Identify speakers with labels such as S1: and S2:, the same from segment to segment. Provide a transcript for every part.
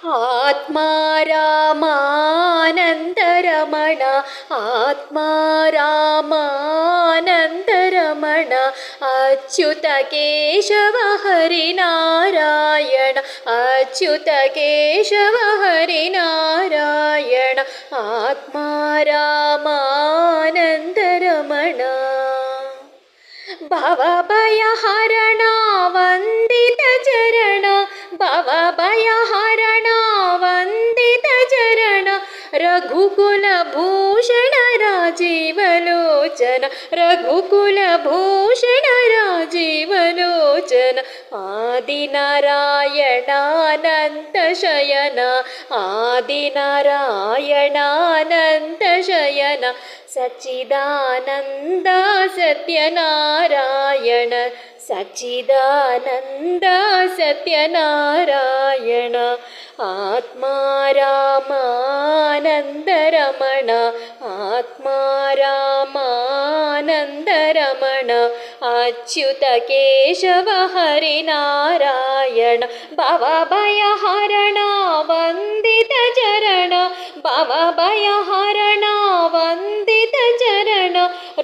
S1: ಆತ್ಮ ರಾಮಾನಂದರಮಣ ಆತ್ಮ ರಾಮಾನಂದರಮಣ ಅಚ್ಯುತ ಕೇಶವ ಹರಿನಾರಾಯಣ ಅಚ್ಯುತ ಕೇಶವ ಹರಿನಾರಾಯಣ ಆತ್ಮ ರಾಮಾನಂದರಮಣ ಭವಭಯಹರಣ ವಂದಿತ ಚರಣ ಭವಭಯಹರಣ ವಂದಿತ ಚರಣ ರಘುಕುಲ ಭೂಷಣ ರಾಜೀವಲೋಚನ ರಘುಕುಲ ಭೂಷಣ ರಾಜೀವಲೋಚನ ಆದಿನಾರಾಯಣಾನಂತ ಶಯನ ಆದಿನಾರಾಯಣಾನಂತ ಶಯನ ಸಚ್ಚಿದಾನಂದ ಸತ್ಯನಾರಾಯಣ ಸಚ್ಚಿದಾನಂದ ಸತ್ಯನಾರಾಯಣ ಆತ್ಮ ರಾಮಾನಂದರಮಣ ಆತ್ಮ ರಾಮಾನಂದರಮಣ ಅಚ್ಯುತ ಕೇಶವ ಹರಿನಾರಾಯಣ ಭವಭಯಹರಣ ವಂದಿತ ಚರಣ ಭವಭಯಹರಣ ವಂದಿತ ಚರಣ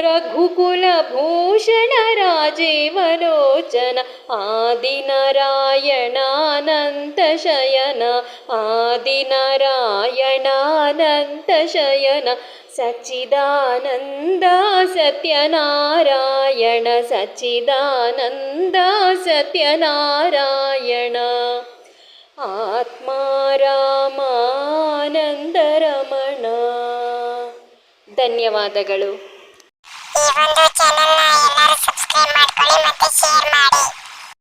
S1: ರಘುಕುಲ ಭೂಷಣ ರಾಜೀವಲೋಚನ ಆದಿನಾರಾಯಣಾನಂತ ಶಯನ ಆದಿನಾರಾಯಣಾನಂತ ಶಯನ ಸಚ್ಚಿದಾನಂದ ಸತ್ಯನಾರಾಯಣ ಸಚ್ಚಿದಾನಂದ ಸತ್ಯನಾರಾಯಣ ಆತ್ಮ ರಾಮಾನಂದರಮಣ. ಧನ್ಯವಾದಗಳು.
S2: ಈ ಒಂದು ಚಾನೆಲ್ನ ಎಲ್ಲರೂ ಸಬ್ಸ್ಕ್ರೈಬ್ ಮಾಡ್ಕೊಳ್ಳಿ ಮತ್ತು ಶೇರ್ ಮಾಡಿ.